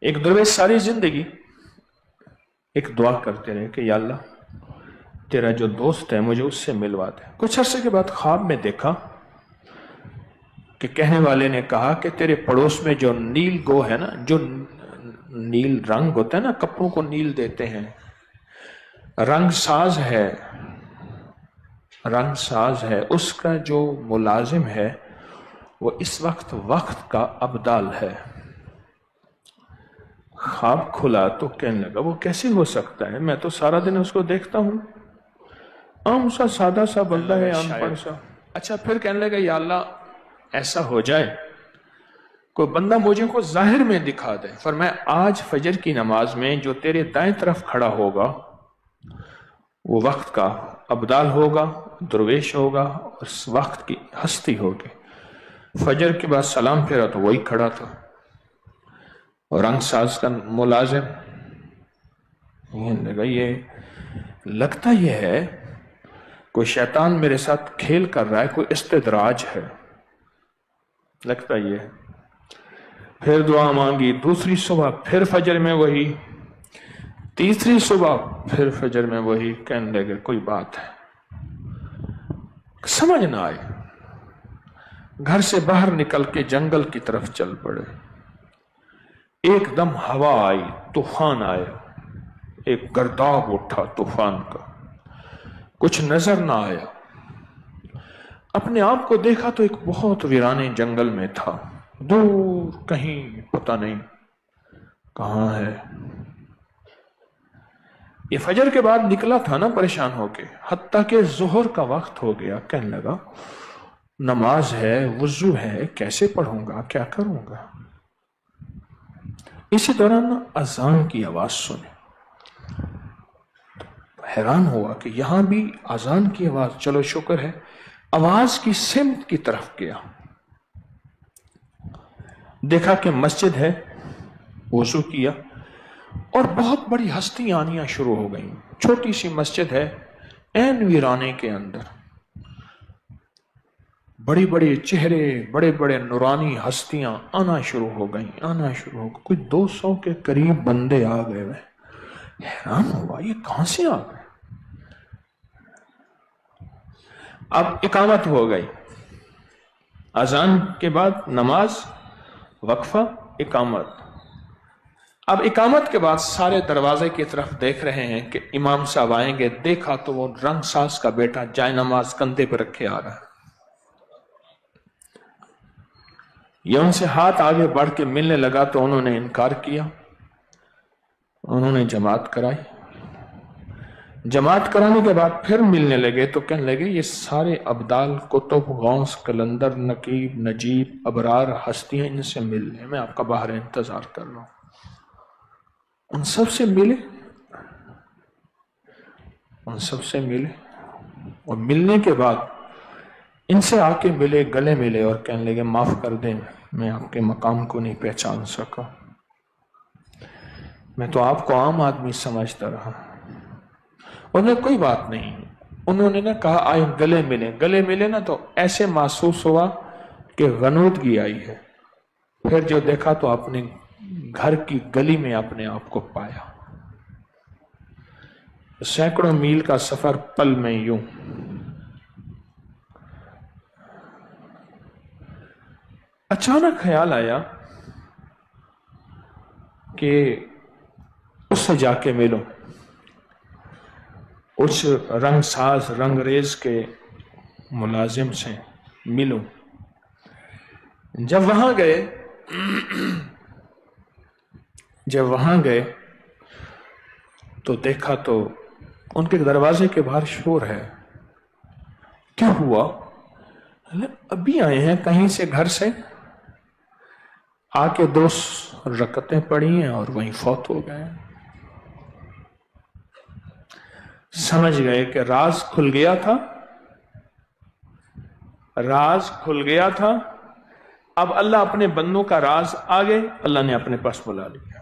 ایک درویش ساری زندگی ایک دعا کرتے رہے کہ یا اللہ تیرا جو دوست ہے مجھے اس سے ملوا دے۔ کچھ عرصے کے بعد خواب میں دیکھا کہ کہنے والے نے کہا کہ تیرے پڑوس میں جو نیل گو ہے نا، جو نیل رنگ ہوتا ہے نا، کپڑوں کو نیل دیتے ہیں، رنگ ساز ہے، اس کا جو ملازم ہے وہ اس وقت کا ابدال ہے۔ خواب کھلا تو کہنے لگا وہ کیسے ہو سکتا ہے، میں تو سارا دن اس کو دیکھتا ہوں، عام سا سادہ سا بندہ ہے، ان پڑھ سا۔ اچھا پھر کہنے لگا یا اللہ ایسا ہو جائے کوئی بندہ مجھے کو ظاہر میں دکھا دے، فرمایا آج فجر کی نماز میں جو تیرے دائیں طرف کھڑا ہوگا وہ وقت کا ابدال ہوگا، درویش ہوگا، اس وقت کی ہستی ہوگی۔ فجر کے بعد سلام پھیرا تو وہی کھڑا تھا، اور رنگ ساز کا ملازم۔ یہ لگتا یہ ہے کوئی شیطان میرے ساتھ کھیل کر رہا ہے، کوئی استدراج ہے، لگتا یہ ہے۔ پھر دعا مانگی، دوسری صبح پھر فجر میں وہی، تیسری صبح پھر فجر میں وہی، کہنے لگے کوئی بات ہے، سمجھ نہ آئے۔ گھر سے باہر نکل کے جنگل کی طرف چل پڑے، ایک دم ہوا آئی، طوفان آیا، ایک گرداب اٹھا طوفان کا، کچھ نظر نہ آیا۔ اپنے آپ کو دیکھا تو ایک بہت ویرانے جنگل میں تھا، دور کہیں پتہ نہیں کہاں ہے۔ یہ فجر کے بعد نکلا تھا نا پریشان ہو کے، حتیٰ کہ ظہر کا وقت ہو گیا، کہنے لگا نماز ہے، وضو ہے، کیسے پڑھوں گا، کیا کروں گا۔ اسی دوران اذان کی آواز سنی، حیران ہوا کہ یہاں بھی اذان کی آواز، چلو شکر ہے۔ آواز کی سمت کی طرف گیا، دیکھا کہ مسجد ہے، وضو کیا، اور بہت بڑی ہستیاں آنیاں شروع ہو گئیں۔ چھوٹی سی مسجد ہے، عین ویرانے کے اندر بڑی بڑی چہرے، بڑے بڑے نورانی ہستیاں آنا شروع ہو گئیں، کوئی 200 کے قریب بندے آ گئے۔ حیران ہوا یہ کہاں سے آ گئے۔ اب اقامت ہو گئی، اذان کے بعد نماز، وقفہ، اقامت۔ اب اقامت کے بعد سارے دروازے کی طرف دیکھ رہے ہیں کہ امام صاحب آئیں گے، دیکھا تو وہ رنگ ساز کا بیٹا جائے نماز کندھے پہ رکھے آ رہا ہے۔ یہ ان سے ہاتھ آگے بڑھ کے ملنے لگا تو انہوں نے انکار کیا، انہوں نے جماعت کرائی۔ جماعت کرانے کے بعد پھر ملنے لگے تو کہنے لگے یہ سارے ابدال، کتب، غوث، کلندر، نقیب، نجیب، ابرار ہستیاں، ان سے مل لیں، میں آپ کا باہر انتظار کر رہا ہوں۔ ان سب سے ملے، اور ملنے کے بعد ان سے آ کے ملے، گلے ملے، اور کہنے لگے معاف کر دیں، میں آپ کے مقام کو نہیں پہچان سکا، میں تو آپ کو عام آدمی سمجھتا رہا۔ انہوں نے کوئی بات نہیں، انہوں نے کہا آئے گلے ملے نا تو ایسے محسوس ہوا کہ غنودگی آئی ہے۔ پھر جو دیکھا تو اپنے گھر کی گلی میں اپنے آپ کو پایا۔ سینکڑوں میل کا سفر پل میں یوں۔ اچانک خیال آیا کہ اس سے جا کے ملو، اس رنگ ساز، رنگ ریز کے ملازم سے ملو۔ جب وہاں گئے تو دیکھا تو ان کے دروازے کے باہر شور ہے۔ کیا ہوا؟ ابھی آئے ہیں کہیں سے، گھر سے آ کے 2 رکعتیں پڑھی ہیں اور وہیں فوت ہو گئے۔ سمجھ گئے کہ راز کھل گیا تھا، اب اللہ اپنے بندوں کا راز آگے اللہ نے اپنے پاس بلا لیا۔